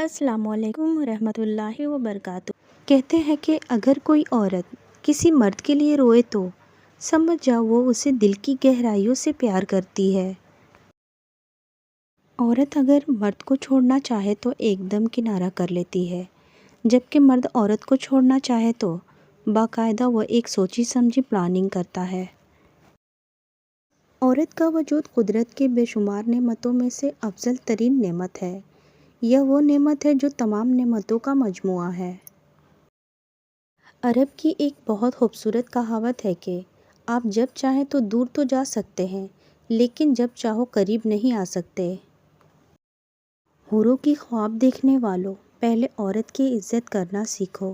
السلام علیکم ورحمۃ اللہ وبرکاتہ۔ کہتے ہیں کہ اگر کوئی عورت کسی مرد کے لیے روئے تو سمجھ جاؤ وہ اسے دل کی گہرائیوں سے پیار کرتی ہے۔ عورت اگر مرد کو چھوڑنا چاہے تو ایک دم کنارہ کر لیتی ہے، جبکہ مرد عورت کو چھوڑنا چاہے تو باقاعدہ وہ ایک سوچی سمجھی پلاننگ کرتا ہے۔ عورت کا وجود قدرت کے بے شمار نعمتوں میں سے افضل ترین نعمت ہے۔ یہ وہ نعمت ہے جو تمام نعمتوں کا مجموعہ ہے۔ عرب کی ایک بہت خوبصورت کہاوت ہے کہ آپ جب چاہیں تو دور تو جا سکتے ہیں، لیکن جب چاہو قریب نہیں آ سکتے۔ حوروں کی خواب دیکھنے والوں، پہلے عورت کی عزت کرنا سیکھو۔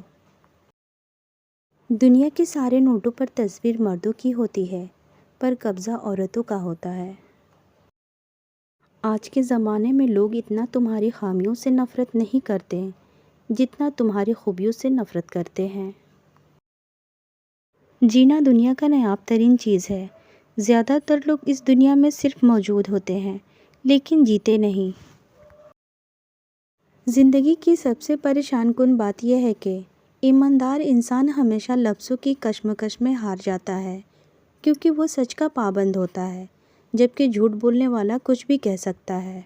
دنیا کے سارے نوٹوں پر تصویر مردوں کی ہوتی ہے، پر قبضہ عورتوں کا ہوتا ہے۔ آج کے زمانے میں لوگ اتنا تمہاری خامیوں سے نفرت نہیں کرتے جتنا تمہاری خوبیوں سے نفرت کرتے ہیں۔ جینا دنیا کا نایاب ترین چیز ہے۔ زیادہ تر لوگ اس دنیا میں صرف موجود ہوتے ہیں، لیکن جیتے نہیں۔ زندگی کی سب سے پریشان کن بات یہ ہے کہ ایماندار انسان ہمیشہ لفظوں کی کشمکش میں ہار جاتا ہے، کیونکہ وہ سچ کا پابند ہوتا ہے، جبکہ جھوٹ بولنے والا کچھ بھی کہہ سکتا ہے۔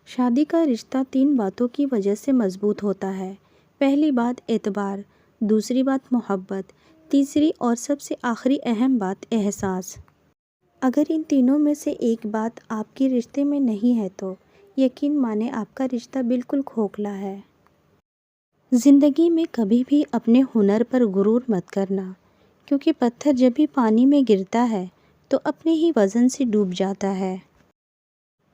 شادی کا رشتہ 3 باتوں کی وجہ سے مضبوط ہوتا ہے۔ پہلی بات اعتبار، دوسری بات محبت، تیسری اور سب سے آخری اہم بات احساس۔ اگر ان تینوں میں سے ایک بات آپ کے رشتے میں نہیں ہے تو یقین مانیں آپ کا رشتہ بالکل کھوکھلا ہے۔ زندگی میں کبھی بھی اپنے ہنر پر غرور مت کرنا، کیونکہ پتھر جب بھی پانی میں گرتا ہے تو اپنے ہی وزن سے ڈوب جاتا ہے۔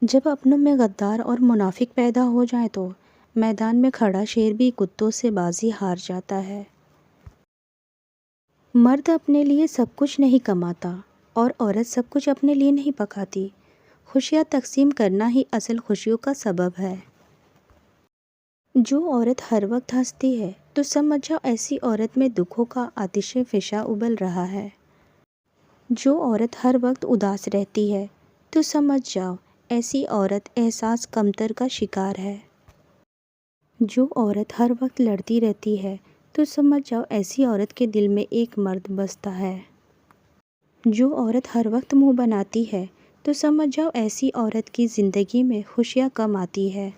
جب اپنوں میں غدار اور منافق پیدا ہو جائے تو میدان میں کھڑا شیر بھی کتوں سے بازی ہار جاتا ہے۔ مرد اپنے لیے سب کچھ نہیں کماتا اور عورت سب کچھ اپنے لیے نہیں پکاتی۔ خوشیاں تقسیم کرنا ہی اصل خوشیوں کا سبب ہے۔ جو عورت ہر وقت ہنستی ہے تو سمجھ جاؤ ایسی عورت میں دکھوں کا آتش فشاں ابل رہا ہے۔ جو عورت ہر وقت اداس رہتی ہے تو سمجھ جاؤ ایسی عورت احساس کمتر کا شکار ہے۔ جو عورت ہر وقت لڑتی رہتی ہے تو سمجھ جاؤ ایسی عورت کے دل میں ایک مرد بستا ہے۔ جو عورت ہر وقت منہ بناتی ہے تو سمجھ جاؤ ایسی عورت کی زندگی میں خوشیاں کم آتی ہے۔